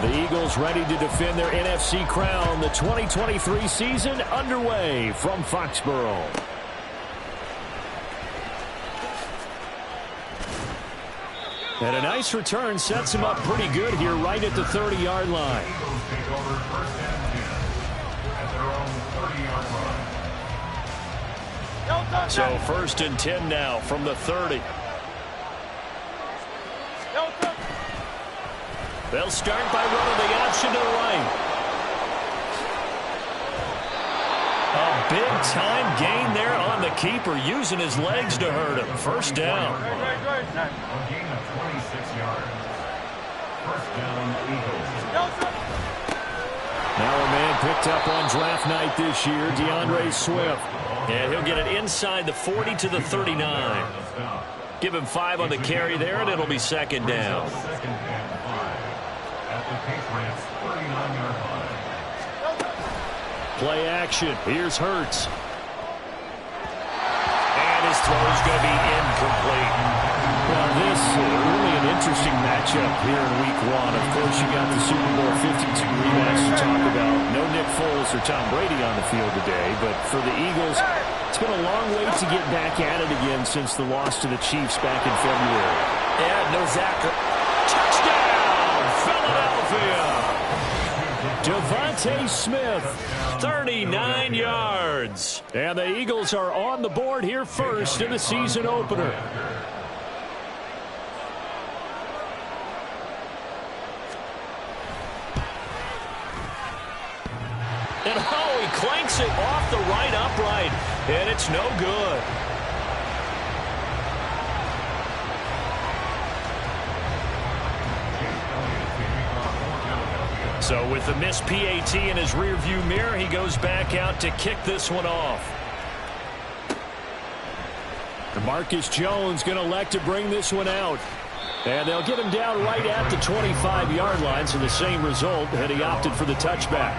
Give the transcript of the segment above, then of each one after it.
The Eagles ready to defend their NFC crown. The 2023 season underway from Foxborough. And a nice return sets him up pretty good here right at the 30-yard line. So 1st and 10 now from the 30. They'll start by running the option to the right. A big-time gain there on the keeper, using his legs to hurt him. First down. A gain of 26 yards. First down, Eagles. Now a man picked up on draft night this year, DeAndre Swift. And he'll get it inside the 40 to the 39. Give him 5 on the carry there, and it'll be 2nd down. Play action. Here's Hurts. And his throw's going to be incomplete. Well, this really an interesting matchup here in Week 1. Of course, you got the Super Bowl 52 rematch to talk about. No Nick Foles or Tom Brady on the field today, but for the Eagles, it's been a long way to get back at it again since the loss to the Chiefs back in February. Yeah, no Zach. Touchdown, Philadelphia! Devontae Smith, 39 yards. And the Eagles are on the board here first in the season opener. And oh, he clanks it off the right upright, and it's no good. So with the missed PAT in his rearview mirror, he goes back out to kick this one off. Marcus Jones going to elect to bring this one out. And they'll get him down right at the 25-yard line, so the same result, and he opted for the touchback.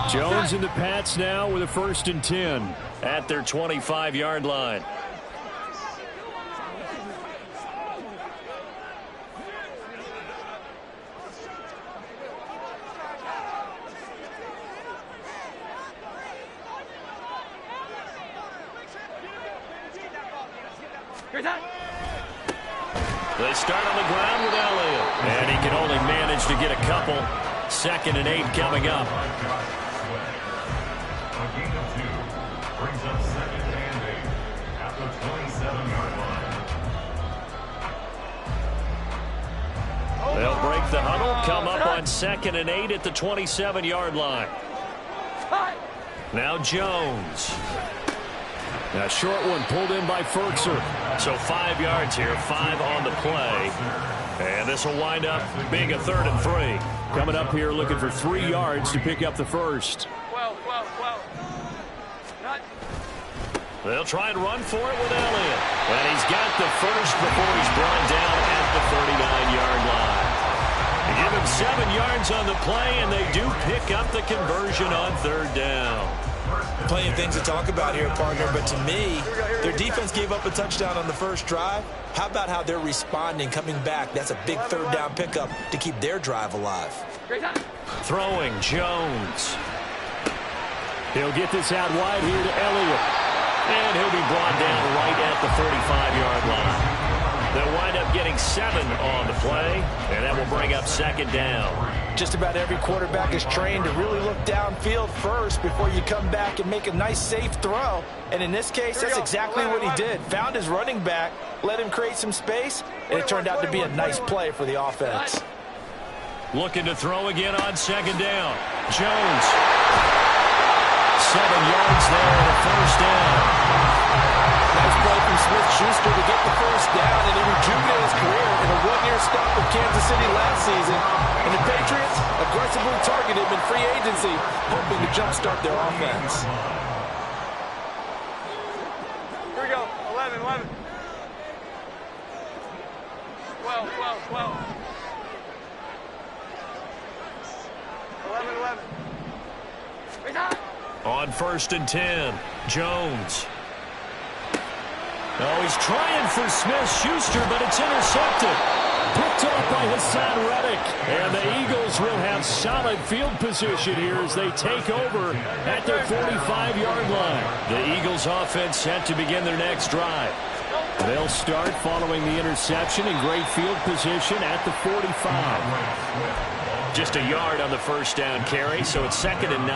Jones and the Pats now with a 1st and 10 at their 25-yard line. They start on the ground with Elliott, and he can only manage to get a couple. 2nd and 8 coming up. A gain of 2 brings up 2nd and 8 at the 27-yard line. They'll break the huddle, come up on 2nd and 8 at the 27-yard line. Now Jones. A short one pulled in by Fertzer. So 5 yards here, 5 on the play. And this will wind up being a 3rd and 3. Coming up here looking for 3 yards to pick up the first. They'll try and run for it with Elliott. And he's got the first before he's brought down at the 39-yard line. They give him 7 yards on the play, and they do pick up the conversion on 3rd down. Plenty of things to talk about here, partner, but to me, their defense gave up a touchdown on the first drive. How about how they're responding, coming back? That's a big 3rd down pickup to keep their drive alive. Throwing Jones. He'll get this out wide here to Elliott. And he'll be brought down right at the 45-yard line. They'll wind up getting 7 on the play, and that will bring up 2nd down. Just about every quarterback is trained to really look downfield first before you come back and make a nice, safe throw. And in this case, that's exactly what he did. Found his running back, let him create some space, and it turned out to be a nice play for the offense. Looking to throw again on 2nd down. Jones. 7 yards there and a 1st down. Nice play from Smith-Schuster to get the 1st down, and he rejuvenated his career in a 1-year stop with Kansas City last season. And the Patriots aggressively targeted him in free agency, hoping to jumpstart their offense. Here we go. 11, 11. 12, 12, 12. 11, 11. On 1st and 10, Jones. Oh, he's trying for Smith-Schuster, but it's intercepted. Picked off by Hassan Reddick. And the Eagles will have solid field position here as they take over at their 45-yard line. The Eagles offense set to begin their next drive. They'll start following the interception in great field position at the 45. Just a yard on the first down carry, so it's 2nd and 9.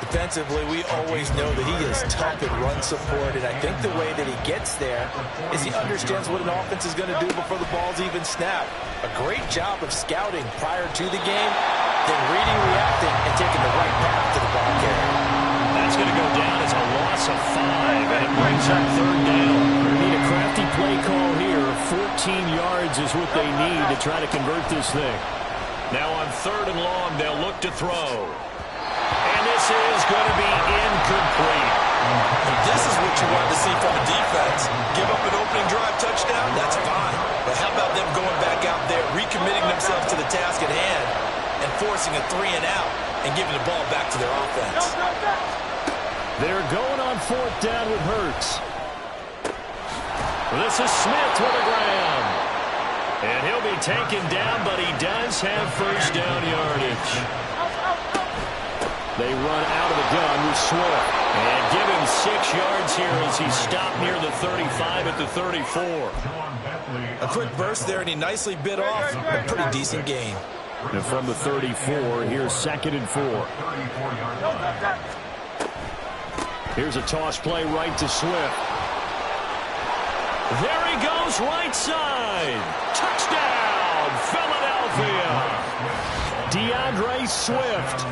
Defensively, we always know that he is tough in run support, and I think the way that he gets there is he understands what an offense is going to do before the ball's even snapped. A great job of scouting prior to the game, then reading, reacting, and taking the right path to the ball carrier. That's going to go down as a loss of 5, and it brings up 3rd down. They need a crafty play call here. 14 yards is what they need to try to convert this thing. Now on 3rd and long, they'll look to throw. And this is going to be incomplete. This is what you want to see from a defense. Give up an opening drive touchdown, that's fine. But how about them going back out there, recommitting themselves to the task at hand, and forcing a 3 and out, and giving the ball back to their offense. They're going on 4th down with Hurts. This is Smith to the ground. And he'll be taken down, but he does have first down yardage. They run out of the gun with Swift. And give him 6 yards here as he stopped near the 35 at the 34. A quick burst there, and he nicely bit off a pretty decent gain. And from the 34, here's 2nd and 4. Here's a toss play right to Swift. There he goes, right side. Touchdown, Philadelphia. DeAndre Swift,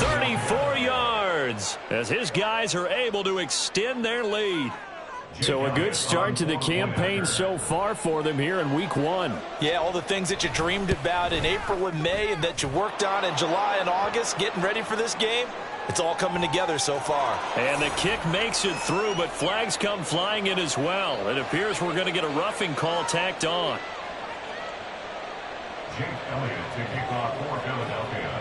34 yards, as his guys are able to extend their lead. So a good start to the campaign so far for them here in week 1. Yeah, all the things that you dreamed about in April and May and that you worked on in July and August, getting ready for this game, it's all coming together so far. And the kick makes it through, but flags come flying in as well. It appears we're going to get a roughing call tacked on. Jake Elliott to kick off for Philadelphia.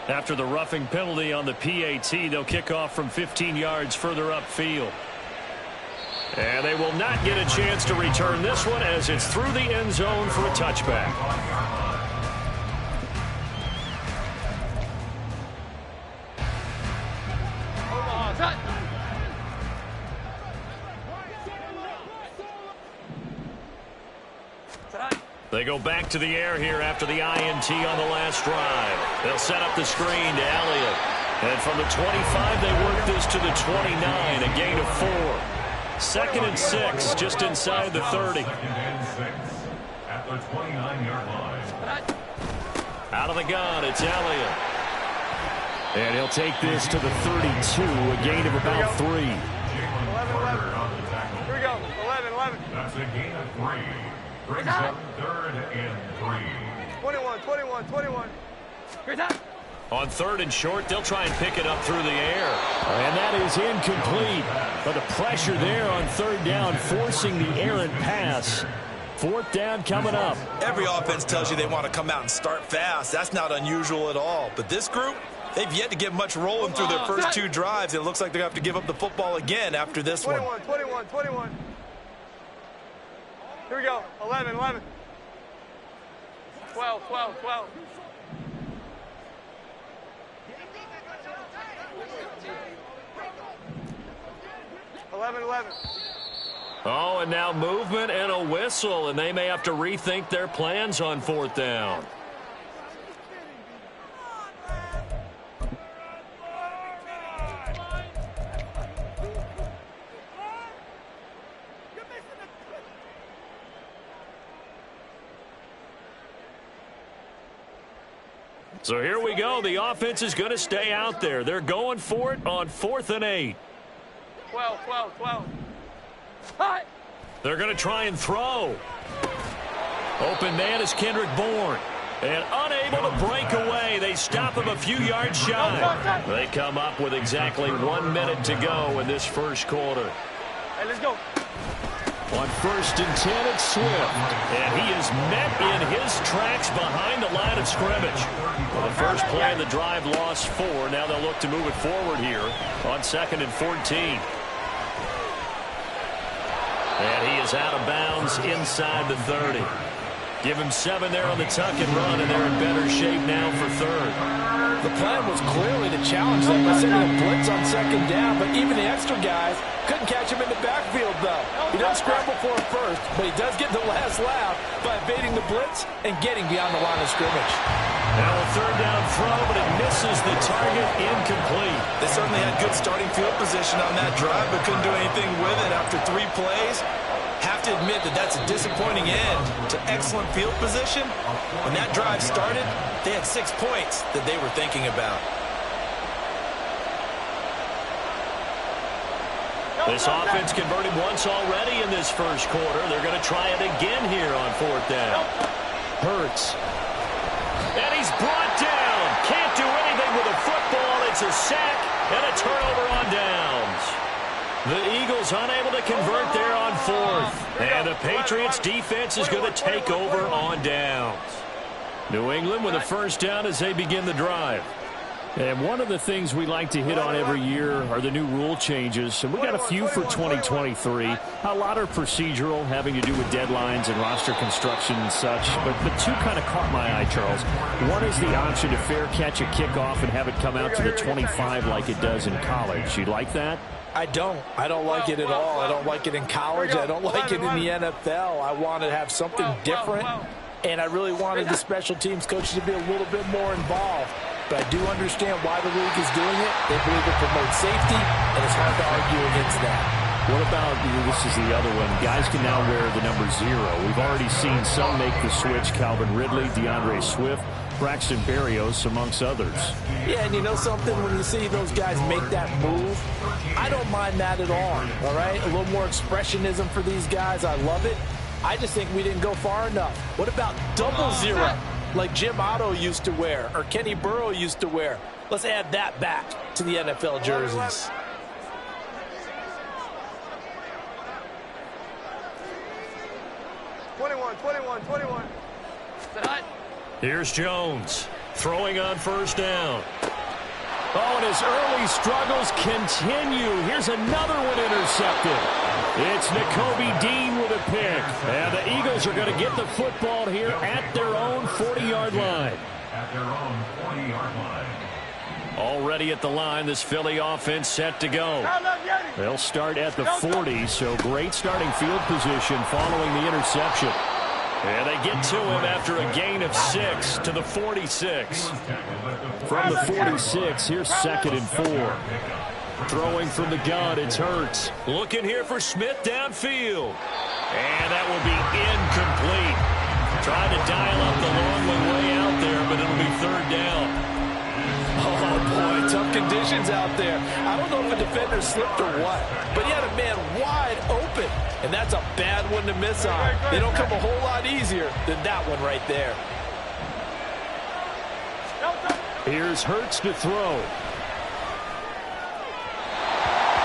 After the roughing penalty on the PAT, they'll kick off from 15 yards further upfield. And they will not get a chance to return this one as it's through the end zone for a touchback. They go back to the air here after the INT on the last drive. They'll set up the screen to Elliott. And from the 25, they work this to the 29, a gain of 4. 2nd and 6, just inside the 30. 2nd and 6 at the 29-yard line. Out of the gun, it's Elliott. And he'll take this to the 32, a gain of about 3. 11-11. Here we go. 11-11. That's a gain of 3. Brings up 3rd and 3. 21. Great time. On 3rd and short, they'll try and pick it up through the air. And that is incomplete. But the pressure there on 3rd down, forcing the errant pass. 4th down coming up. Every offense tells you they want to come out and start fast. That's not unusual at all. But this group, they've yet to get much rolling through their first 2 drives. And it looks like they're going to have to give up the football again after this 21. 21. Here we go. 11. 12. 11. Oh, and now movement and a whistle, and they may have to rethink their plans on 4th down. So here we go. The offense is going to stay out there. They're going for it on 4th and 8. 12. Hi. They're going to try and throw. Open man is Kendrick Bourne. And unable to break away. They stop him a few yards shy. They come up with exactly 1 minute to go in this first quarter. Hey, let's go. On 1st and 10, it's Swift. And he is met in his tracks behind the line of scrimmage. Well, the first play of the drive lost 4. Now they'll look to move it forward here on 2nd and 14. And he is out of bounds inside the 30. Give him 7 there on the tuck and run, and they're in better shape now for 3rd. The plan was clearly to challenge them by sending a blitz on 2nd down, but even the extra guys couldn't catch him in the backfield, though. He doesn't scramble for it first, but he does get the last laugh by evading the blitz and getting beyond the line of scrimmage. Now a 3rd down throw, but it misses the target, incomplete. They certainly had good starting field position on that drive, but couldn't do anything with it after 3 plays. Have to admit that that's a disappointing end to excellent field position. When that drive started, they had 6 points that they were thinking about. This offense converted once already in this first quarter. They're going to try it again here on 4th down. Hurts. And he's brought down. Can't do anything with a football. It's a sack and a turnover on downs. The Eagles unable to convert there on 4th. And the Patriots defense is going to take over on downs. New England with a 1st down as they begin the drive. And one of the things we like to hit on every year are the new rule changes. And we got a few for 2023. A lot are procedural, having to do with deadlines and roster construction and such. But 2 kind of caught my eye, Charles. One is the option to fair catch a kickoff and have it come out to the 25 like it does in college. You like that? I don't like it at all. I don't like it in college. I don't like it in the NFL. I want to have something different. And I really wanted the special teams coaches to be a little bit more involved. But I do understand why the league is doing it. They believe it promotes safety, and it's hard to argue against that. What about, this is the other one, guys can now wear the number 0. We've already seen some make the switch, Calvin Ridley, DeAndre Swift, Braxton Berrios, amongst others. Yeah, and you know something? When you see those guys make that move, I don't mind that at all right? A little more expressionism for these guys. I love it. I just think we didn't go far enough. What about double 0? Like Jim Otto used to wear, or Kenny Burrow used to wear. Let's add that back to the NFL jerseys. Here's Jones, throwing on 1st down. Oh, and his early struggles continue. Here's another one intercepted. It's Nakobe Dean with a pick. And the Eagles are going to get the football here at their own 40-yard line. At their own 40-yard line. Already at the line, this Philly offense set to go. They'll start at the 40, so great starting field position following the interception. And they get to him after a gain of 6 to the 46. From the 46, here's 2nd and 4. Throwing from the gun, it's Hurts. Looking here for Smith downfield. And that will be incomplete. Trying to dial up the long way out there, but it'll be 3rd down. Oh, boy, tough conditions out there. I don't know if a defender slipped or what, but he had a man wide open, and that's a bad one to miss on. They don't come a whole lot easier than that one right there. Here's Hurts to throw.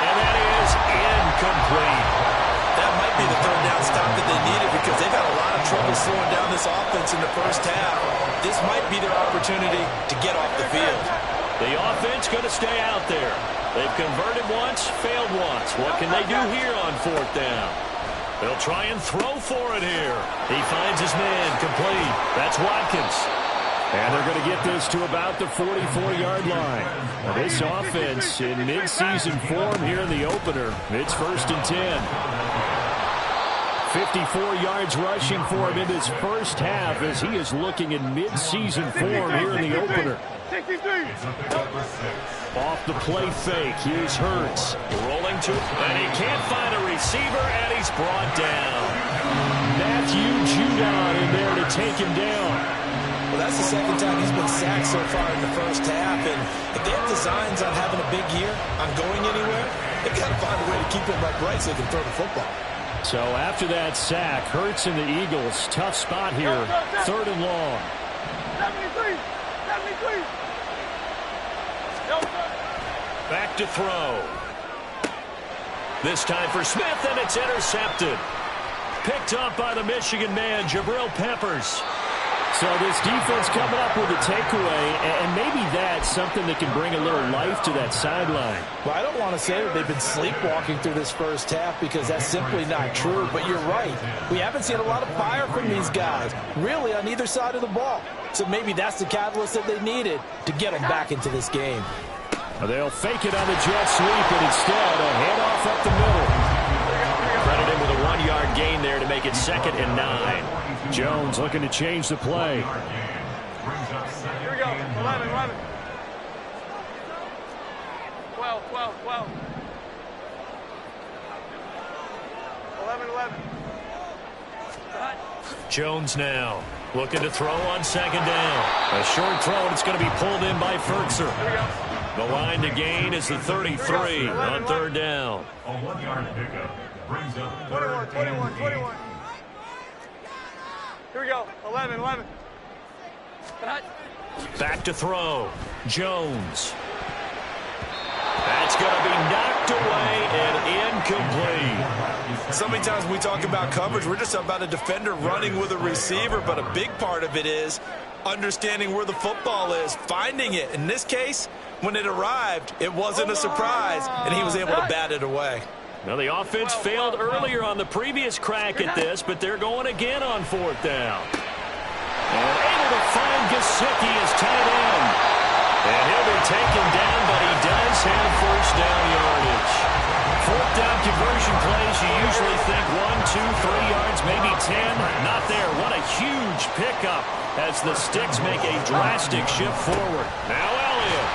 And that is incomplete. That might be the 3rd down stop that they needed because they've had a lot of trouble slowing down this offense in the first half. This might be their opportunity to get off the field. The offense going to stay out there. They've converted once, failed once. What can they do here on 4th down? They'll try and throw for it here. He finds his man complete. That's Watkins. And they're going to get this to about the 44-yard line. Now, this offense in mid-season form here in the opener. It's 1st and 10. 54 yards rushing for him in this first half as he is looking in mid-season form here in the opener. Off the play fake, here's Hurts. Rolling to, and he can't find a receiver, and he's brought down. Matthew Judon in there to take him down. Well, that's the 2nd time he's been sacked so far in the first half, and if they have designs on having a big year, on going anywhere, they've got to find a way to keep him upright so they can throw the football. So after that sack, Hurts and the Eagles, tough spot here, 3rd and long. 73. Back to throw. This time for Smith, and it's intercepted. Picked up by the Michigan man, Jabril Peppers. So this defense coming up with a takeaway, and maybe that's something that can bring a little life to that sideline. Well, I don't want to say that they've been sleepwalking through this first half because that's simply not true, but you're right. We haven't seen a lot of fire from these guys, really on either side of the ball. So maybe that's the catalyst that they needed to get them back into this game. They'll fake it on the jet sweep, and instead a handoff up the middle. Credit him with a 1-yard gain there to make it 2nd and 9. Jones looking to change the play. Here we go. 11, 11. 12, 12, 12. 11, 11. Jones now looking to throw on 2nd down. A short throw, and it's going to be pulled in by Furtzer. Here we go. The line to gain is the 33 on 3rd down. A 1-yard pickup brings up 21, 21, 21. Here we go. 11, 11. Back to throw. Jones. That's going to be knocked away and incomplete. So many times when we talk about coverage, we're just about a defender running with a receiver, but a big part of it is understanding where the football is, finding it. In this case, when it arrived, it wasn't a surprise, and he was able to bat it away. Now, the offense failed earlier on the previous crack at this, but they're going again on 4th down. And able to find Gesicki as tight end. And he'll be taken down, but he does have 1st down yardage. 4th down conversion plays, you usually think 1, 2, 3 yards, maybe 10. Not there. What a huge pickup as the Sticks make a drastic shift forward. Now Elliott.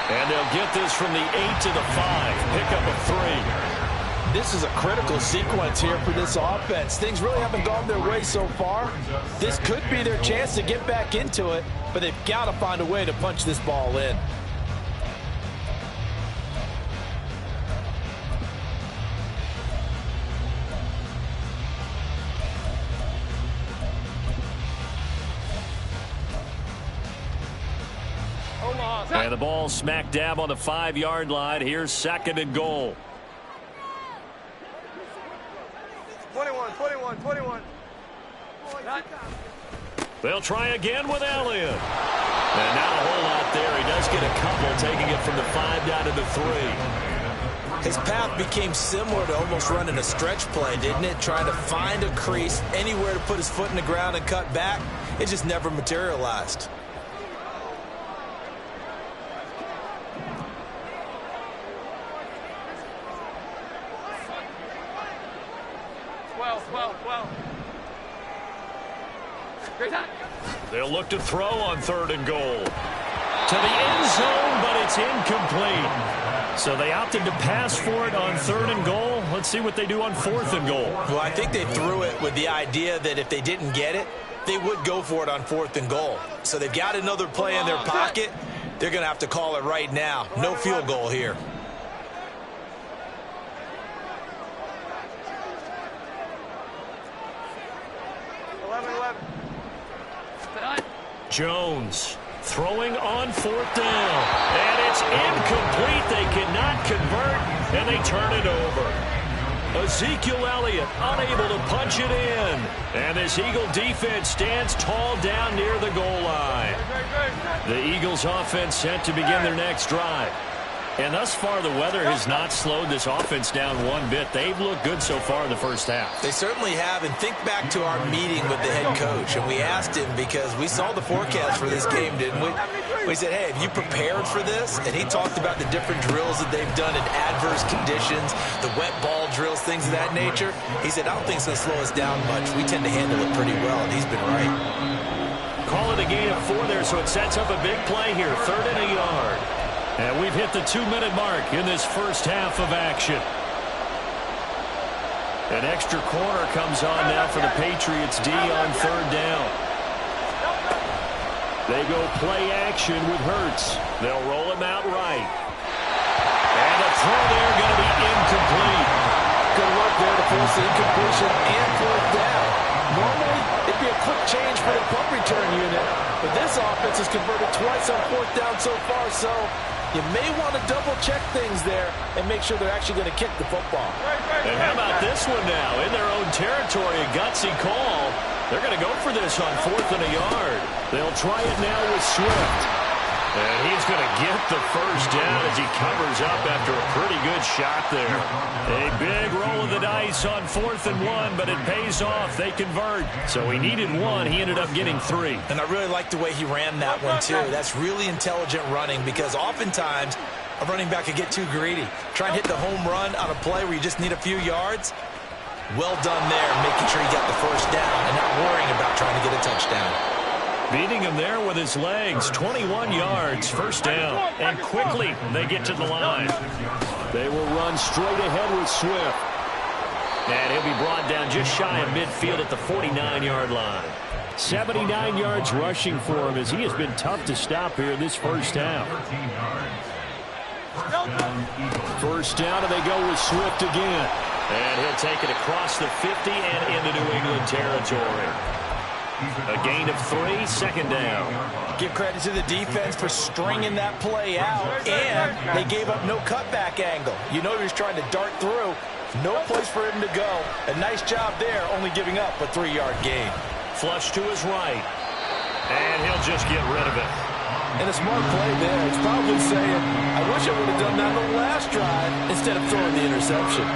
And they'll get this from the 8 to the 5. Pickup of 3. This is a critical sequence here for this offense. Things really haven't gone their way so far. This could be their chance to get back into it, but they've got to find a way to punch this ball in. And the ball smack dab on the 5-yard line. Here's 2nd and goal. 21, 21, 21. They'll try again with Elliott. And not a whole lot there. He does get a couple, taking it from the 5 down to the 3. His path became similar to almost running a stretch play, didn't it? Trying to find a crease, anywhere to put his foot in the ground and cut back. It just never materialized. They'll look to throw on 3rd and goal. To the end zone, but it's incomplete. So they opted to pass for it on 3rd and goal. Let's see what they do on 4th and goal. Well, I think they threw it with the idea that if they didn't get it, they would go for it on 4th and goal. So they've got another play in their pocket. They're going to have to call it right now. No field goal here. Jones throwing on 4th down. And it's incomplete. They cannot convert, and they turn it over. Ezekiel Elliott unable to punch it in. And this Eagle defense stands tall down near the goal line. The Eagles offense set to begin their next drive. And thus far, the weather has not slowed this offense down one bit. They've looked good so far in the first half. They certainly have. And think back to our meeting with the head coach. And we asked him, because we saw the forecast for this game, didn't we? We said, hey, have you prepared for this? And he talked about the different drills that they've done in adverse conditions, the wet ball drills, things of that nature. He said, I don't think it's going to slow us down much. We tend to handle it pretty well, and he's been right. Call it a gain of 4 there, so it sets up a big play here. 3rd and a yard. And we've hit the 2-minute mark in this first half of action. An extra corner comes on now for the Patriots D on 3rd down. They go play action with Hurts. They'll roll him out right. And the throw there going to be incomplete. Good work there to force the incompletion and 4th down. Normally, it'd be a quick change for the punt return unit, but this offense has converted twice on 4th down so far, so You may want to double-check things there and make sure they're actually going to kick the football. And how about this one now? In their own territory, a gutsy call. They're going to go for this on 4th and a yard. They'll try it now with Swift. And he's going to get the first down as he covers up after a pretty good shot there. A big roll of the dice on 4th and 1, but it pays off. They convert. So he needed 1. He ended up getting 3. And I really like the way he ran that one, too. That's really intelligent running because oftentimes a running back could get too greedy. Try and hit the home run on a play where you just need a few yards. Well done there, making sure he got the first down and not worrying about trying to get a touchdown. Beating him there with his legs, 21 yards, first down. And quickly, they get to the line. They will run straight ahead with Swift. And he'll be brought down just shy of midfield at the 49-yard line. 79 yards rushing for him as he has been tough to stop here in this first half. First down, and they go with Swift again. And he'll take it across the 50 and into New England territory. A gain of 3, second down. Give credit to the defense for stringing that play out, and they gave up no cutback angle. You know he was trying to dart through. No place for him to go. A nice job there, only giving up a 3-yard gain. Flush to his right. And he'll just get rid of it. And a smart play there. He's probably saying, I wish I would have done that on the last drive instead of throwing the interception.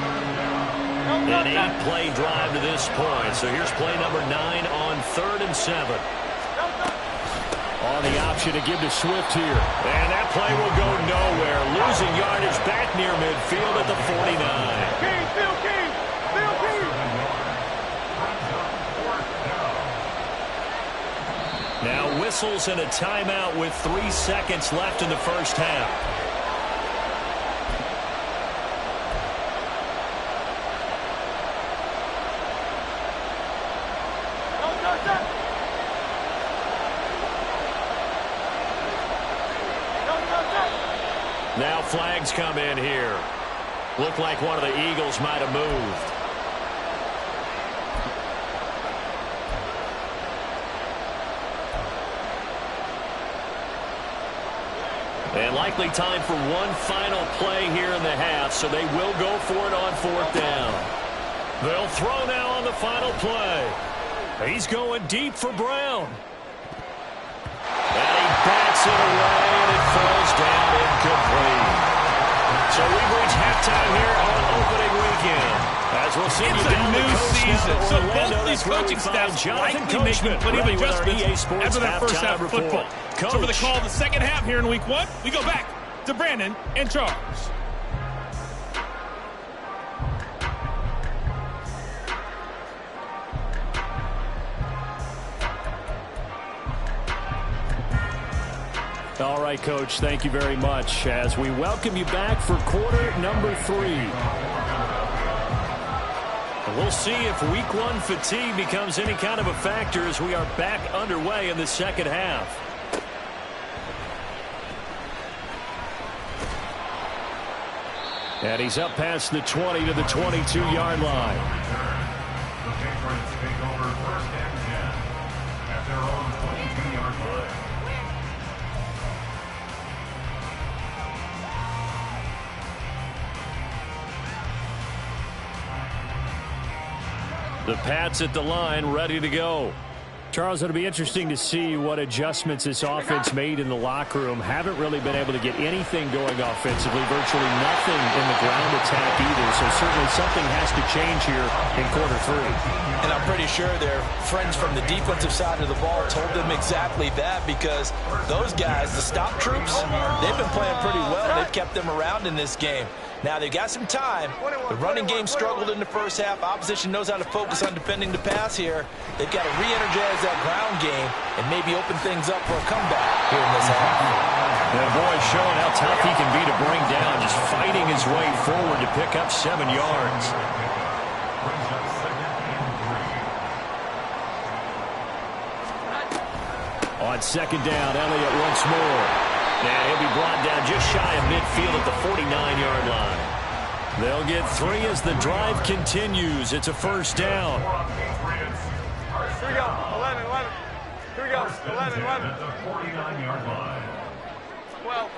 An 8-play drive to this point. So here's play number 9 on 3rd and 7. On the option to give to Swift here. And that play will go nowhere. Losing yardage back near midfield at the 49. Now whistles and a timeout with 3 seconds left in the first half. Now flags come in here. Looked like one of the Eagles might have moved. And likely time for one final play here in the half, so they will go for it on 4th down. They'll throw now on the final play. He's going deep for Brown. And he bats it away, and it falls down incomplete. So we've reached halftime here on opening weekend. As we'll see it's you down a new season, so both these coaching staffs likely making plenty of adjustments after that first half of football. So for the call of the second half here in Week 1, we go back to Brandon and Charles. All right, Coach, thank you very much as we welcome you back for quarter number 3. And we'll see if Week 1 fatigue becomes any kind of a factor as we are back underway in the second half. And he's up past the 20 to the 22-yard line. The Patriots take over 1st and 10 at their own 22-yard line. The Pats at the line, ready to go. Charles, it'll be interesting to see what adjustments this offense made in the locker room. Haven't really been able to get anything going offensively, virtually nothing in the ground attack either. So certainly something has to change here in quarter 3. And I'm pretty sure their friends from the defensive side of the ball told them exactly that, because those guys, the stop troops, they've been playing pretty well. They've kept them around in this game. Now, they've got some time. The running game struggled in the first half. Opposition knows how to focus on defending the pass here. They've got to re-energize that ground game and maybe open things up for a comeback here in this half. And boy, showing how tough he can be to bring down, just fighting his way forward to pick up 7 yards. On second down, Elliott once more. Now he'll be brought down just shy of midfield at the 49-yard line. They'll get 3 as the drive continues. It's a first down. Here we go, 11. Here we go, 11. At the 49-yard line. 12.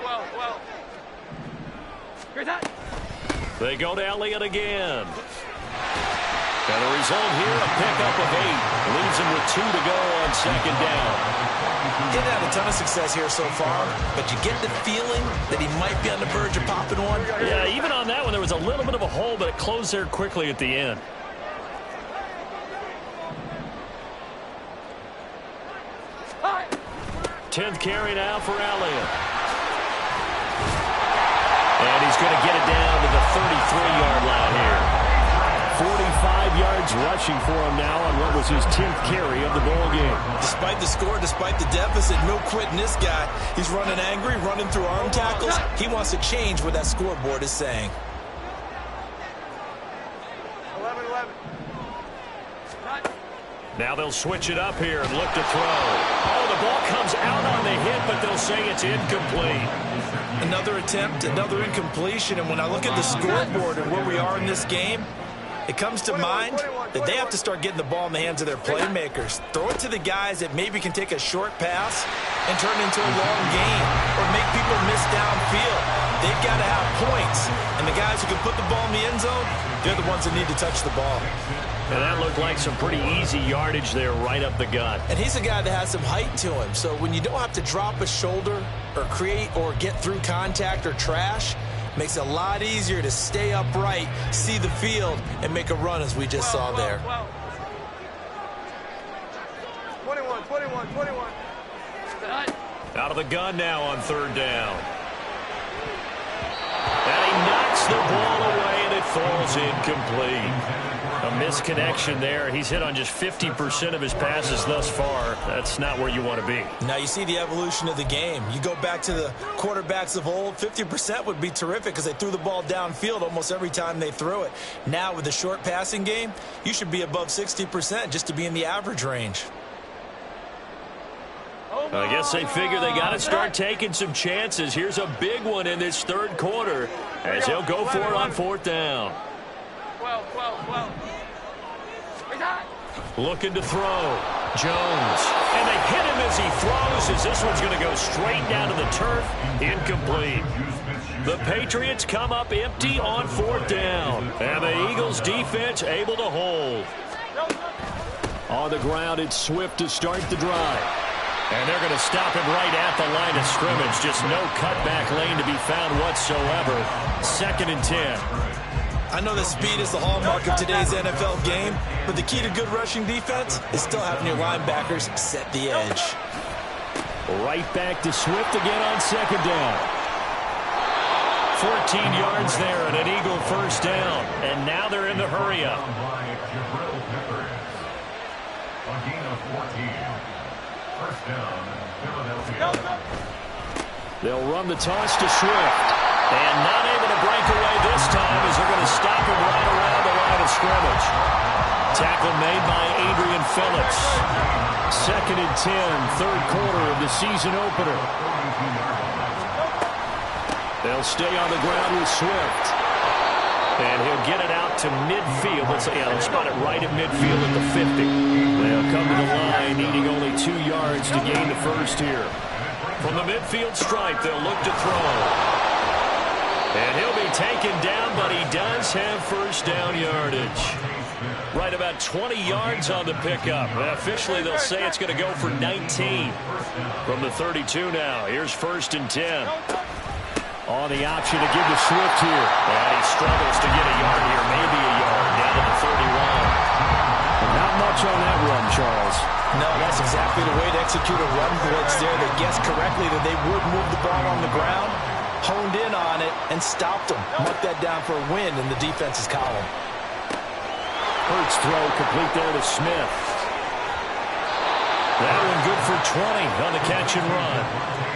They go to Elliott again. And the result here, a pickup of 8. Leaves him with 2 to go on second down. He didn't have a ton of success here so far, but you get the feeling that he might be on the verge of popping one. Yeah, even on that one, there was a little bit of a hole, but it closed there quickly at the end. Hi. 10th carry now for Elliott. And he's going to get it down to the 33-yard line here. 45 yards rushing for him now on what was his 10th carry of the ball game. Despite the score, despite the deficit, no quitting this guy. He's running angry, running through arm tackles. He wants to change what that scoreboard is saying. 11-11. Now they'll switch it up here and look to throw. Oh, the ball comes out on the hit, but they'll say it's incomplete. Another attempt, another incompletion, and when I look at the scoreboard and where we are in this game, it comes to mind that they have to start getting the ball in the hands of their playmakers. Throw it to the guys that maybe can take a short pass and turn it into a long gain or make people miss downfield. They've got to have points, and the guys who can put the ball in the end zone, they're the ones that need to touch the ball. And that looked like some pretty easy yardage there right up the gut. And he's a guy that has some height to him, so when you don't have to drop a shoulder or create or get through contact or trash, makes it a lot easier to stay upright, see the field, and make a run as we just saw there. 21. Out of the gun now on 3rd down. And he knocks the ball away, and it falls incomplete. A misconnection there. He's hit on just 50% of his passes thus far. That's not where you want to be. Now you see the evolution of the game. You go back to the quarterbacks of old, 50% would be terrific because they threw the ball downfield almost every time they threw it. Now with the short passing game, you should be above 60% just to be in the average range. I guess they figure they got to start taking some chances. Here's a big one in this 3rd quarter as he'll go for it on 4th down. 12. Looking to throw. Jones. And they hit him as he throws, as this one's going to go straight down to the turf. Incomplete. The Patriots come up empty on 4th down. And the Eagles defense able to hold. On the ground, it's Swift to start the drive. And they're going to stop him right at the line of scrimmage. Just no cutback lane to be found whatsoever. 2nd and 10. I know that speed is the hallmark of today's NFL game, but the key to good rushing defense is still having your linebackers set the edge. Right back to Swift again on 2nd down. 14 yards there and an Eagle 1st down. And now they're in the hurry-up. They'll run the toss to Swift. And not able to break away this time as they're going to stop him right around the line of scrimmage. Tackle made by Adrian Phillips. 2nd and 10, 3rd quarter of the season opener. They'll stay on the ground with Swift. And he'll get it out to midfield. They'll spot it right at midfield at the 50. They'll come to the line, needing only 2 yards to gain the first here. From the midfield stripe, they'll look to throw. And he'll be taken down, but he does have 1st down yardage. Right about 20 yards on the pickup. Officially, they'll say it's going to go for 19. From the 32 now, here's 1st and 10. On the option to give to Swift here. And he struggles to get a yard here, maybe a yard, down to the 31. Not much on that run, Charles. No, that's exactly the way to execute a run blitz there. They guessed correctly that they would move the ball on the ground, honed in on it, and stopped them. Mark that down for a win in the defense's column. Hurts throw complete there to Smith. That one good for 20 on the catch and run.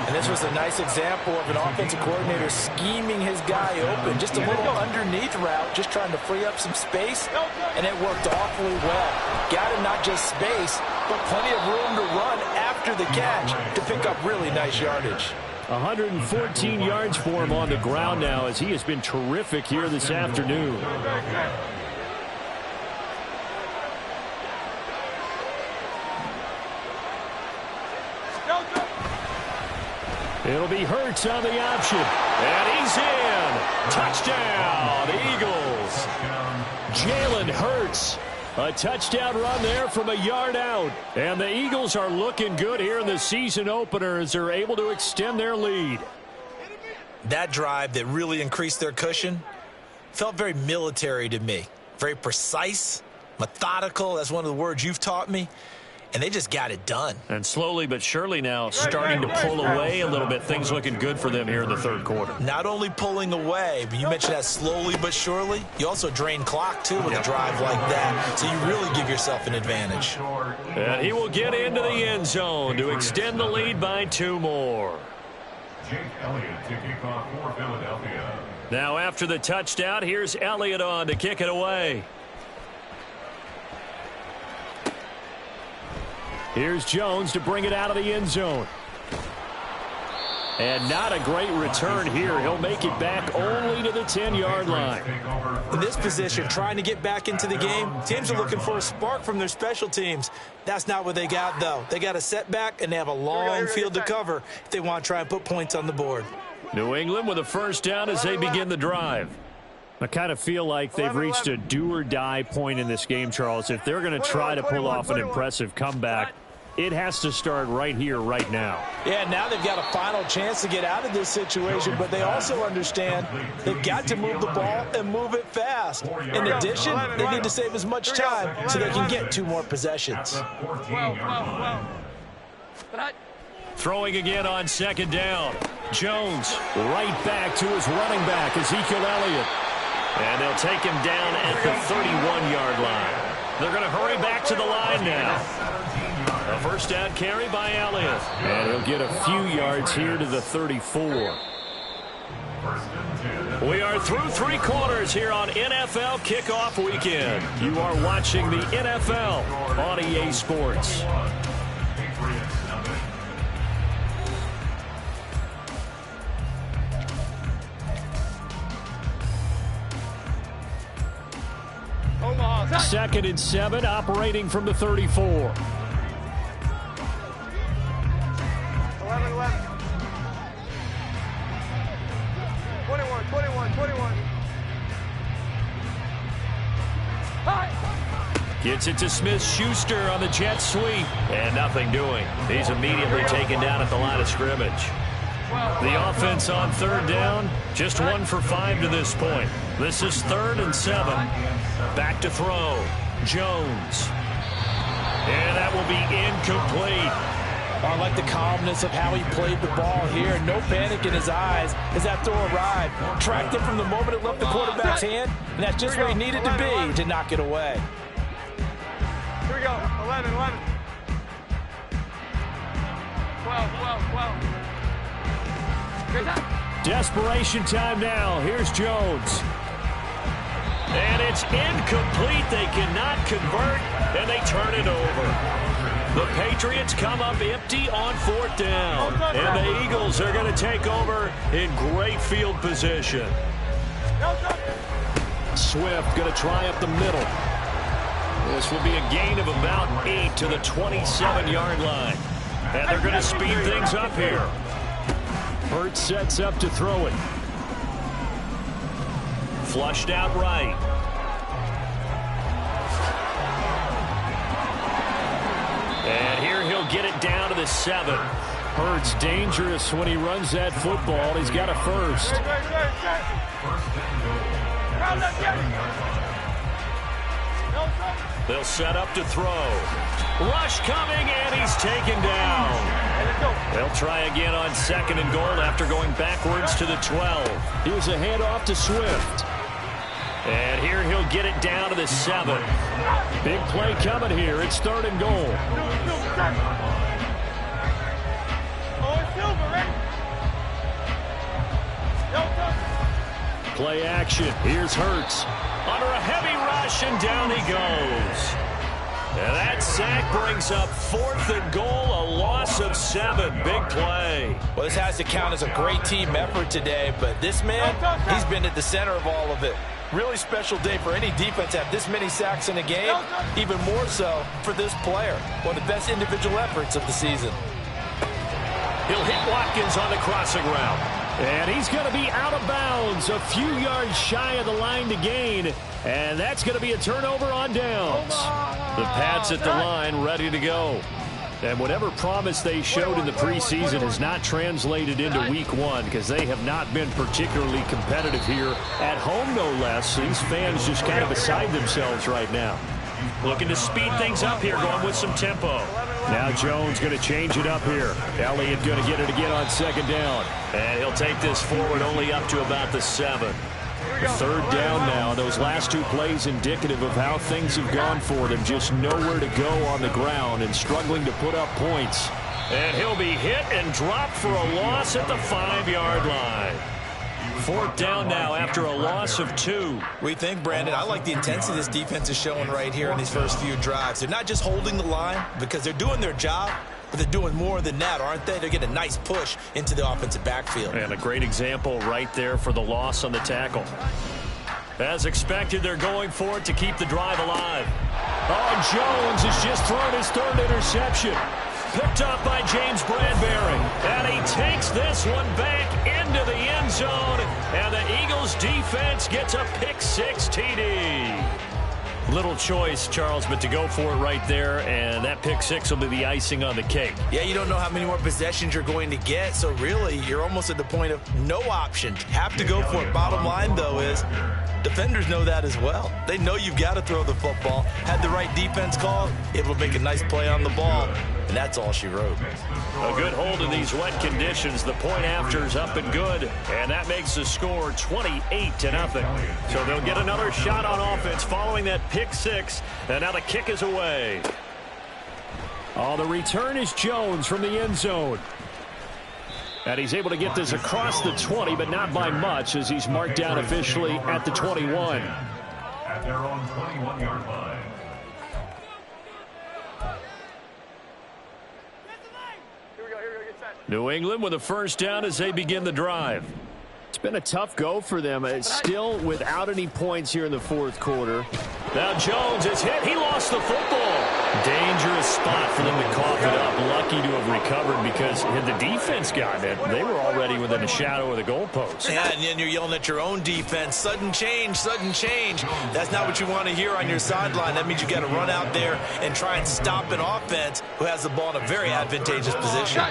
And this was a nice example of an offensive coordinator scheming his guy open. Just a little underneath route, just trying to free up some space, and it worked awfully well. Got him not just space, but plenty of room to run after the catch to pick up really nice yardage. 114 yards for him on the ground now as he has been terrific here this afternoon. It'll be Hurts on the option. And he's in. Touchdown, Eagles. Jalen Hurts. A touchdown run there from a yard out. And the Eagles are looking good here in the season opener as they're able to extend their lead. That drive that really increased their cushion felt very military to me. Very precise, methodical. That's one of the words you've taught me. And they just got it done. And slowly but surely now starting to pull away a little bit. Things looking good for them here in the third quarter. Not only pulling away, but you mentioned that slowly but surely. You also drain clock, too, with a drive like that. So you really give yourself an advantage. And he will get into the end zone to extend the lead by 2 more. Jake Elliott to kick off for Philadelphia. Now after the touchdown, here's Elliott on to kick it away. Here's Jones to bring it out of the end zone. And not a great return here. He'll make it back only to the 10-yard line. In this position, trying to get back into the game, teams are looking for a spark from their special teams. That's not what they got, though. They got a setback, and they have a long field to cover if they want to try and put points on the board. New England with a first down as they begin the drive. I kind of feel like they've reached a do-or-die point in this game, Charles. If they're going to try to pull off an impressive comeback, it has to start right here, right now. Yeah, now they've got a final chance to get out of this situation, but they also understand they've got to move the ball and move it fast. In addition, they need to save as much time so they can get 2 more possessions. Throwing again on second down. Jones right back to his running back, Ezekiel Elliott. And they'll take him down at the 31-yard line. They're going to hurry back to the line now. A first down carry by Elliott. And he'll get a few yards here to the 34. We are through 3 quarters here on NFL Kickoff Weekend. You are watching the NFL on EA Sports. Second and 7, operating from the 34. 11. Gets it to Smith-Schuster on the jet sweep. And nothing doing. He's immediately taken down at the line of scrimmage. The offense on third down, just 1 for 5 to this point. This is 3rd and 7. Back to throw. Jones. And that will be incomplete. I like the calmness of how he played the ball here. No panic in his eyes as that throw arrived. Tracked it from the moment it left the quarterback's hand, and that's just where he needed to be to knock it away. Here we go. 11. 12. Desperation time now. Here's Jones. And it's incomplete. They cannot convert, and they turn it over. The Patriots come up empty on 4th down. And the Eagles are going to take over in great field position. Swift going to try up the middle. This will be a gain of about 8 to the 27-yard line. And they're going to speed things up here. Hurts sets up to throw it. Flushed out right. And here he'll get it down to the 7. Hurts dangerous when he runs that football. He's got a first. They'll set up to throw. Rush coming, and he's taken down. They'll try again on 2nd and goal after going backwards to the 12. Here's a handoff to Swift. And here he'll get it down to the 7. Big play coming here. It's 3rd and goal. Play action. Here's Hurts. Under a heavy rush, and down he goes. And that sack brings up 4th and goal, a loss of 7. Big play. Well, this has to count as a great team effort today, but this man, he's been at the center of all of it. Really special day for any defense to have this many sacks in a game, even more so for this player. One of the best individual efforts of the season. He'll hit Watkins on the crossing route. And he's going to be out of bounds Jones a few yards shy of the line to gain, and that's going to be a turnover on downs. The Pats at the line ready to go. And whatever promise they showed in the preseason has not translated into week one because they have not been particularly competitive here at home, no less. These fans just kind of beside themselves right now. Looking to speed things up here, going with some tempo. Now Jones going to change it up here. Elliott going to get it again on second down. And he'll take this forward only up to about the 7. Third down now. Those last two plays indicative of how things have gone for them. Just nowhere to go on the ground and struggling to put up points. And he'll be hit and dropped for a loss at the 5-yard line. Fourth down now after a loss of 2. We think, Brandon, I like the intensity this defense is showing right here in these first few drives. They're not just holding the line because they're doing their job, but they're doing more than that, aren't they? They're getting a nice push into the offensive backfield. And a great example right there for the loss on the tackle. As expected, they're going for it to keep the drive alive. Oh, Jones has just thrown his third interception. Picked up by James Bradbury. And he takes this one back into the end zone. And the Eagles defense gets a pick-6 TD. Little choice, Charles, but to go for it right there, and that pick-6 will be the icing on the cake. Yeah, you don't know how many more possessions you're going to get, so really you're almost at the point of no option. Have to go for it. Bottom line, though, is defenders know that as well. They know you've got to throw the football. Had the right defense call, able to make a nice play on the ball, and that's all she wrote. A good hold in these wet conditions. The point after is up and good, and that makes the score 28-0. So they'll get another shot on offense following that pick-6, and now the kick is away. Oh, the return is Jones from the end zone. And he's able to get this across the 20, but not by much as he's marked down officially at the 21. At their own 21-yard line. New England with a first down as they begin the drive. It's been a tough go for them. It's still without any points here in the fourth quarter. Now Jones is hit. He lost the football. Dangerous spot for them to cough it up. Lucky to have recovered because had the defense gotten it, they were already within a shadow of the goalpost. Yeah, and then you're yelling at your own defense. Sudden change, sudden change. That's not what you want to hear on your sideline. That means you got to run out there and try and stop an offense who has the ball in a very advantageous position.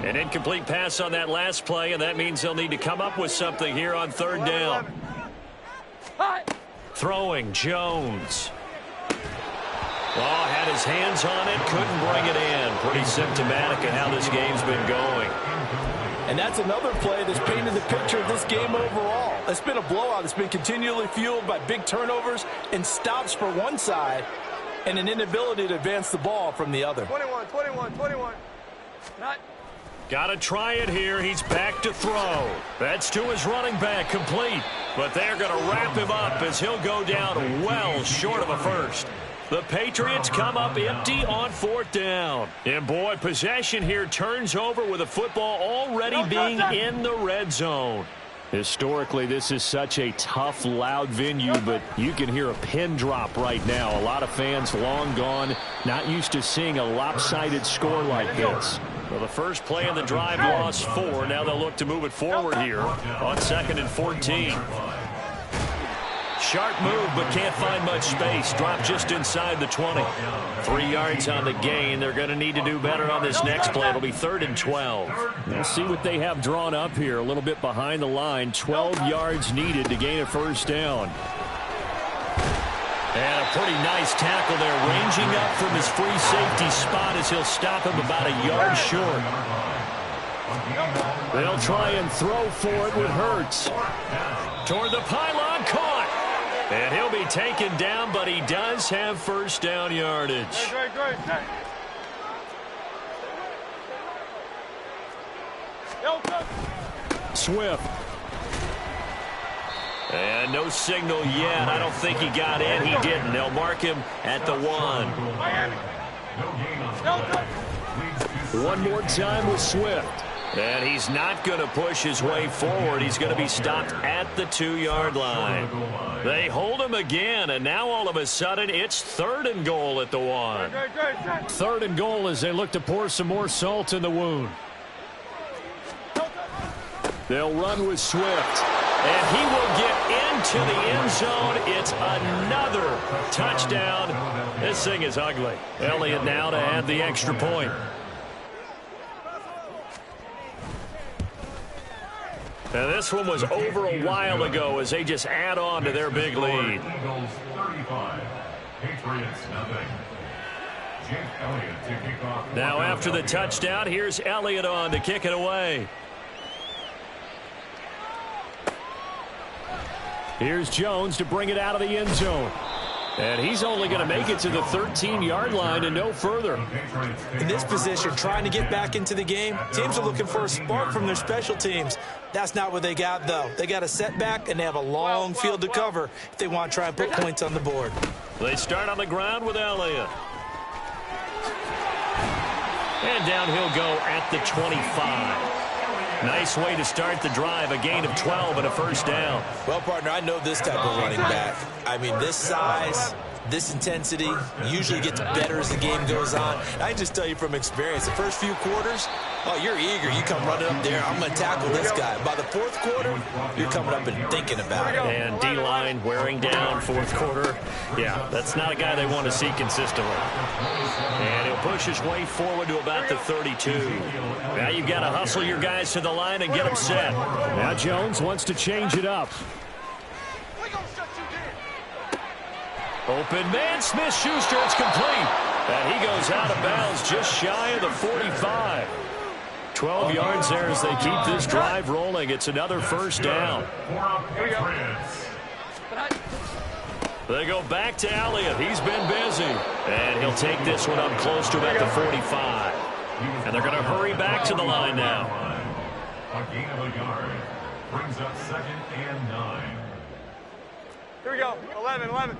An incomplete pass on that last play, and that means they'll need to come up with something here on third down. Throwing Jones. Oh, had his hands on it, couldn't bring it in. Pretty symptomatic of how this game's been going. And that's another play that's painted the picture of this game overall. It's been a blowout. It's been continually fueled by big turnovers and stops for one side and an inability to advance the ball from the other. 21. Not. Got to try it here. He's back to throw. That's to his running back, complete. But they're going to wrap him up as he'll go down well short of a first. The Patriots come up empty on fourth down. And, boy, possession here turns over with the football already being in the red zone. Historically, this is such a tough, loud venue, but you can hear a pin drop right now. A lot of fans long gone, not used to seeing a lopsided score like this. Well, the first play in the drive lost 4. Now they'll look to move it forward here on 2nd and 14. Sharp move, but can't find much space. Drop just inside the 20. 3 yards on the gain. They're going to need to do better on this next play. It'll be 3rd and 12. We'll see what they have drawn up here. A little bit behind the line. 12 yards needed to gain a first down. And a pretty nice tackle there, ranging up from his free safety spot as he'll stop him about a yard short. They'll try and throw for it with Hurts. Toward the pylon, caught. And he'll be taken down, but he does have first down yardage. Swift. And no signal yet. I don't think he got in. He didn't. They'll mark him at the 1. One more time with Swift. And he's not going to push his way forward. He's going to be stopped at the 2-yard line. They hold him again, and now all of a sudden it's 3rd and goal at the 1. 3rd and goal as they look to pour some more salt in the wound. They'll run with Swift. And he will get into the end zone. It's another touchdown. This thing is ugly. Elliott now to add the extra point. Now this one was over a while ago as they just add on to their big lead. Eagles 35, Patriots nothing. Jake Elliott to kick off. Now after the touchdown, here's Elliott on to kick it away. Here's Jones to bring it out of the end zone. And he's only going to make it to the 13-yard line and no further. In this position, trying to get back into the game, teams are looking for a spark from their special teams. That's not what they got, though. They got a setback, and they have a long field to cover if they want to try and put points on the board. They start on the ground with Elliott. And down he'll go at the 25. Nice way to start the drive, a gain of 12 and a first down. Well, partner, I know this type of running back. I mean, this size, this intensity usually gets better as the game goes on. I can just tell you from experience, the first few quarters, oh, you're eager. You come running up there, I'm going to tackle this guy. By the fourth quarter, you're coming up and thinking about it. And D-line wearing down fourth quarter. Yeah, that's not a guy they want to see consistently. And he'll push his way forward to about the 32. Now you've got to hustle your guys to the line and get them set. Now Jones wants to change it up. Open man, Smith-Schuster, it's complete. And he goes out of bounds just shy of the 45. 12 yards there as they keep this drive rolling. It's another first down. They go back to Elliott. He's been busy. And he'll take this one up close to about the 45. And they're going to hurry back to the line now. A gain of a yard brings up 2nd and 9. Here we go. 11.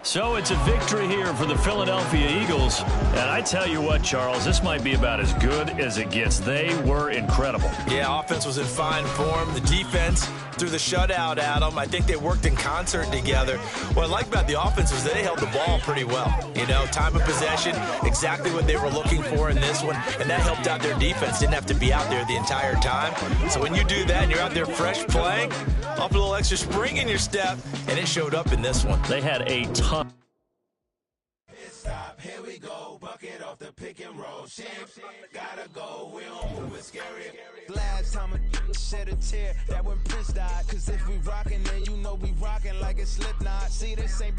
So it's a victory here for the Philadelphia Eagles. And I tell you what, Charles, this might be about as good as it gets. They were incredible. Yeah, offense was in fine form. The defense threw the shutout at them. I think they worked in concert together. What I like about the offense is they held the ball pretty well. You know, time of possession, exactly what they were looking for in this one. And that helped out their defense. Didn't have to be out there the entire time. So when you do that and you're out there fresh playing, off a little extra spring in your step, and it showed up in this one. They had a ton. Stop, here we go, bucket off the pick and roll. Gotta go, we don't move it scary. Last time a shed a tear, that when Prince died. Cause if we rockin', then you know we rockin' like a Slipknot. See, this ain't